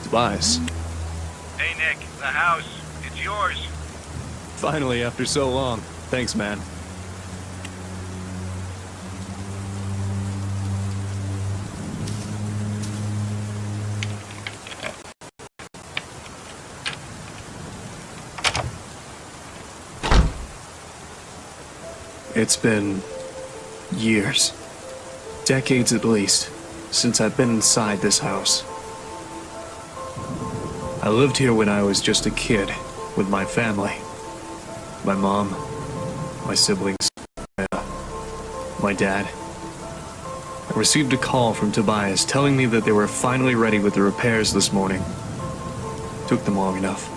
Tobias. Hey Nick, the house. It's yours. Finally, after so long. Thanks, man. It's been years, decades at least, since I've been inside this house. I lived here when I was just a kid with my family. My mom, my siblings, my dad. I received a call from Tobias telling me that they were finally ready with the repairs this morning. Took them long enough.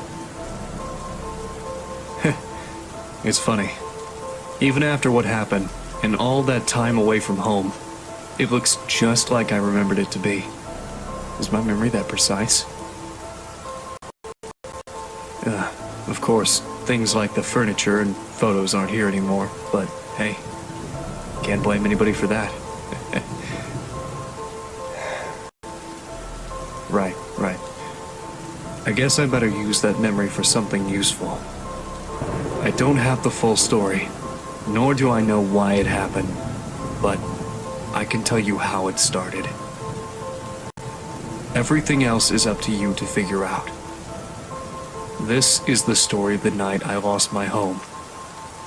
It's funny. Even after what happened, and all that time away from home, it looks just like I remembered it to be. Is my memory that precise? Of course, things like the furniture and photos aren't here anymore, but hey, can't blame anybody for that. Right. I guess I better use that memory for something useful. I don't have the full story, nor do I know why it happened, but I can tell you how it started. Everything else is up to you to figure out. This is the story of the night I lost my home,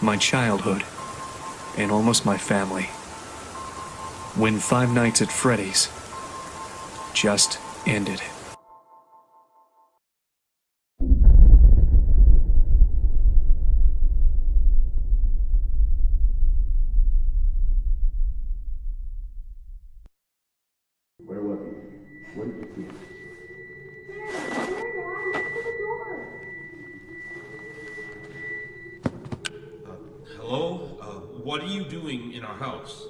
my childhood, and almost my family. When 5 Nights at Freddy's just ended. Where was he? What did you see? Hello? What are you doing in our house?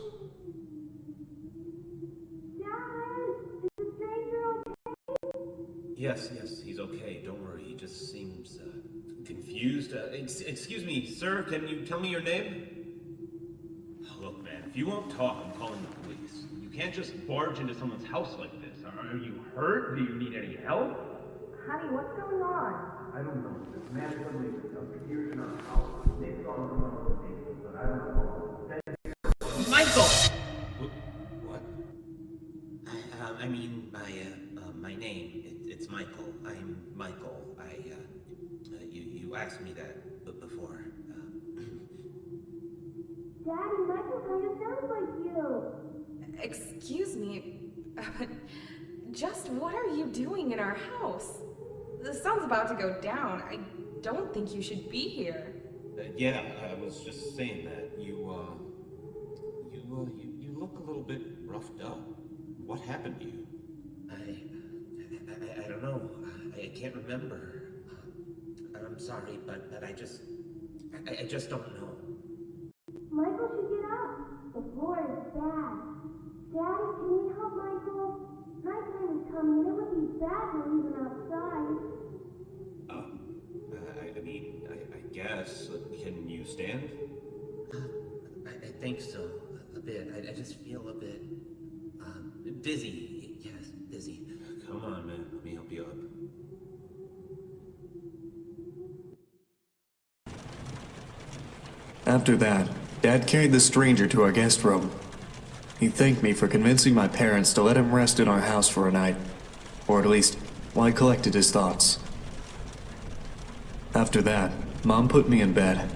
Yes, he's okay. Don't worry. He just seems confused. Excuse me, sir. Can you tell me your name? Look, man, if you won't talk, I'm calling the police. You can't just barge into someone's house like this. Are you hurt? Do you need any help? Honey, what's going on? I don't know. This man suddenly appeared in our house. They saw him on the table, but I don't know. Michael! What? I mean, my name. It's Michael. I'm Michael. You asked me that before. Daddy, Michael kind of sounds like you. Excuse me, but just what are you doing in our house? The sun's about to go down. I don't think you should be here. Yeah, I was just saying that. You look a little bit roughed up. What happened to you? I don't know. I can't remember. I'm sorry, but I just don't know. Michael should get up. The floor is bad. Daddy, can we help Michael? Nighttime is coming and it would be bad to leave him outside. I guess. Can you stand? I think so. A bit. I just feel a bit dizzy. Yes, dizzy. Come on, man. Let me help you up. After that, Dad carried the stranger to our guest room. He thanked me for convincing my parents to let him rest in our house for a night, or at least while he collected his thoughts. After that, Mom put me in bed.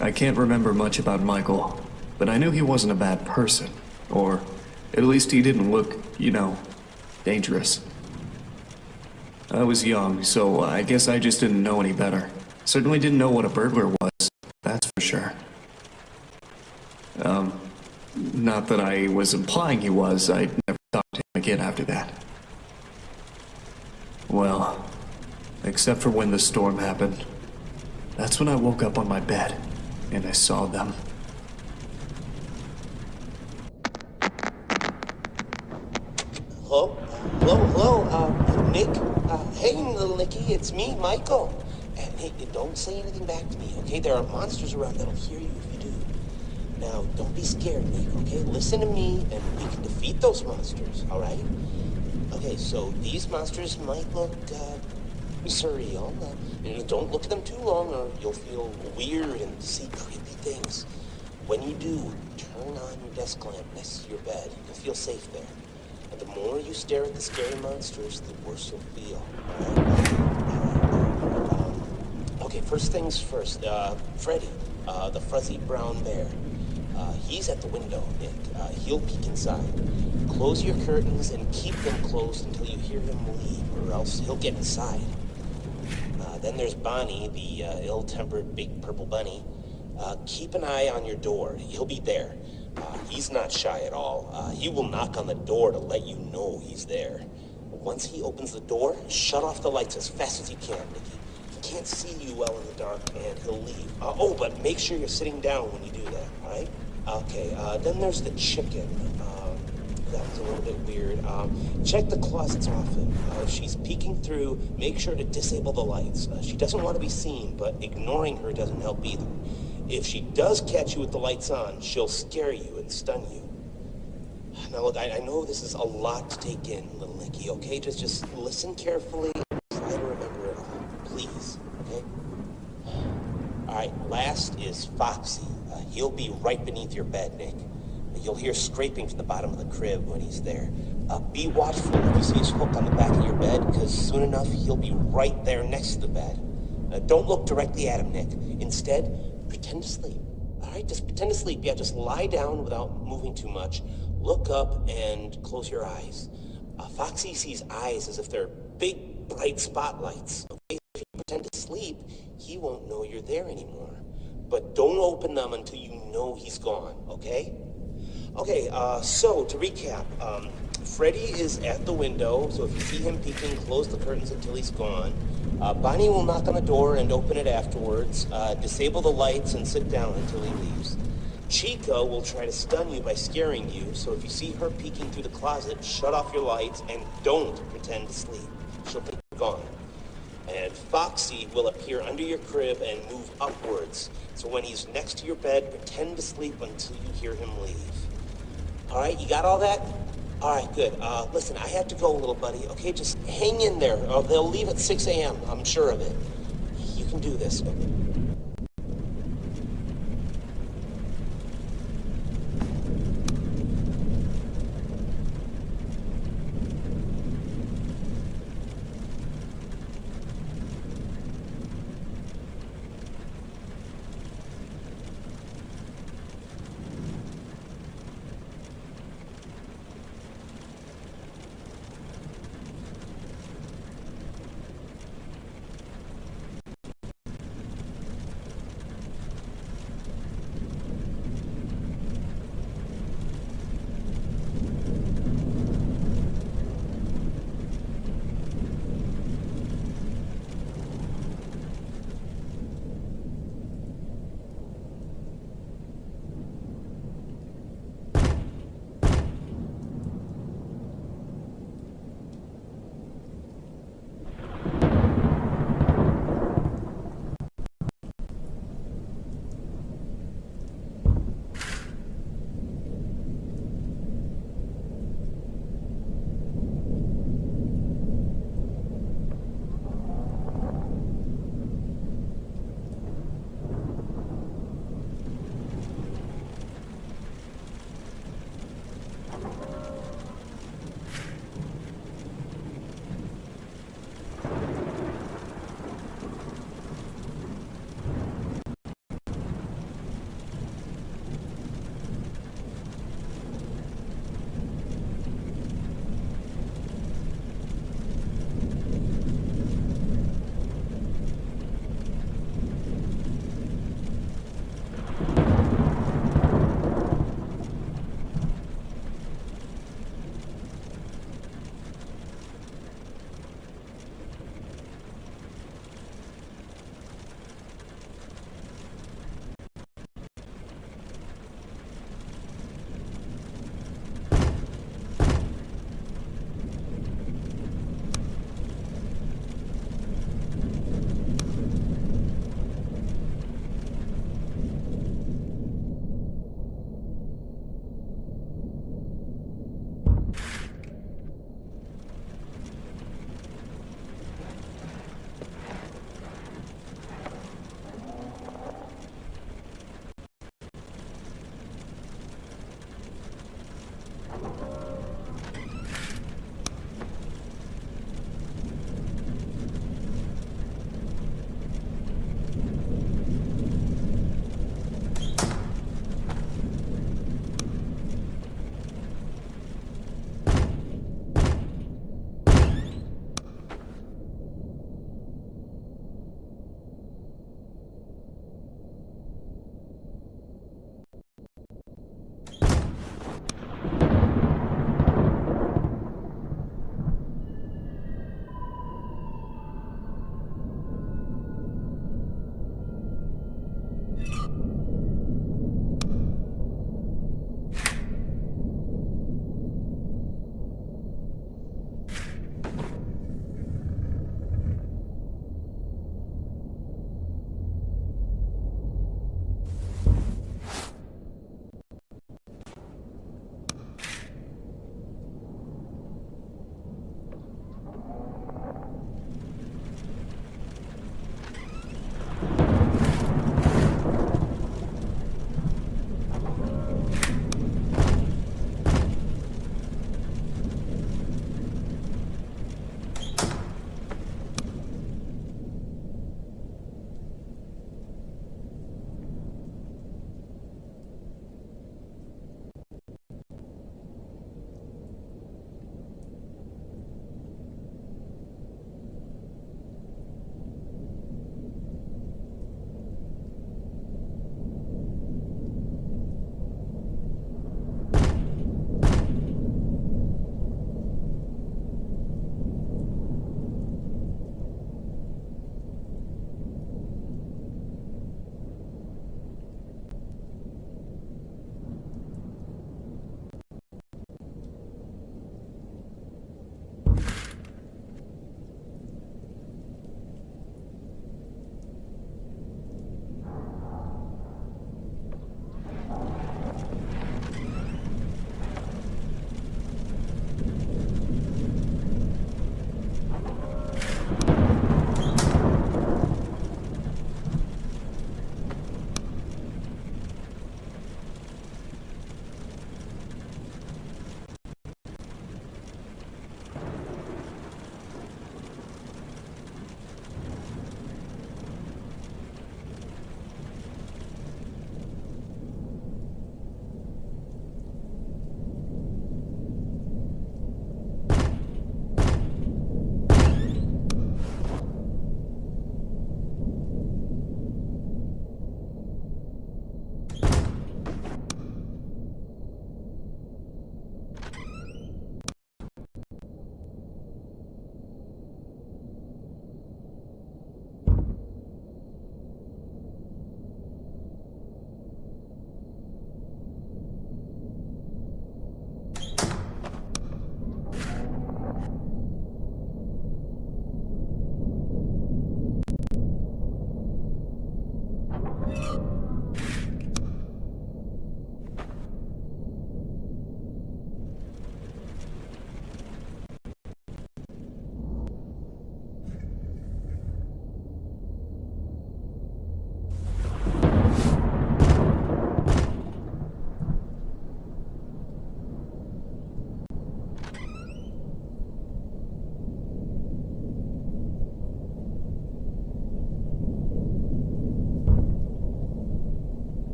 I can't remember much about Michael, but I knew he wasn't a bad person, or at least he didn't look, dangerous. I was young, so I guess I just didn't know any better. Certainly didn't know what a burglar was, that's for sure. Not that I was implying he was. I'd never talked to him again after that. Well, except for when the storm happened. That's when I woke up on my bed, and I saw them. Hello, Nick? Hey, little Nicky, it's me, Michael. And hey, don't say anything back to me, okay? There are monsters around that'll hear you if you do. Now, don't be scared, Nick, okay? Listen to me, and we can defeat those monsters, all right? Okay, so these monsters might look, surreal. Don't look at them too long or you'll feel weird and see creepy things. When you do, turn on your desk lamp next to your bed. You'll feel safe there. And the more you stare at the scary monsters, the worse you'll feel. Okay, first things first. Freddy, the fuzzy brown bear. He's at the window, Nick. He'll peek inside. Close your curtains and keep them closed until you hear him leave, or else he'll get inside. Then there's Bonnie, the ill-tempered big purple bunny. Keep an eye on your door. He'll be there. He's not shy at all. He will knock on the door to let you know he's there. Once he opens the door, shut off the lights as fast as you can, Nicky. He can't see you well in the dark, and he'll leave. Oh, but make sure you're sitting down when you do that, all right? Okay, then there's the chicken. That was a little bit weird. Check the closets often. If she's peeking through, make sure to disable the lights. She doesn't want to be seen, but ignoring her doesn't help either. If she does catch you with the lights on, she'll scare you and stun you. Now look, I know this is a lot to take in, little Nicky, okay? Just listen carefully and try to remember it all, please, okay? All right, last is Foxy. He'll be right beneath your bed, Nick. You'll hear scraping from the bottom of the crib when he's there. Be watchful if you see his hook on the back of your bed, because soon enough, he'll be right there next to the bed. Don't look directly at him, Nick. Instead, pretend to sleep. All right, just pretend to sleep. Yeah, just lie down without moving too much. Look up and close your eyes. Foxy sees eyes as if they're big, bright spotlights. Okay, if you pretend to sleep, he won't know you're there anymore. But don't open them until you know he's gone, okay? Okay, so to recap, Freddy is at the window, so if you see him peeking, close the curtains until he's gone. Bonnie will knock on the door and open it afterwards. Disable the lights and sit down until he leaves. Chica will try to stun you by scaring you, so if you see her peeking through the closet, shut off your lights and don't pretend to sleep. She'll think you're gone. And Foxy will appear under your crib and move upwards, so when he's next to your bed, pretend to sleep until you hear him leave. All right, you got all that? All right, good. Listen, I have to go, little buddy, okay? Just hang in there. They'll leave at 6 a.m., I'm sure of it. You can do this.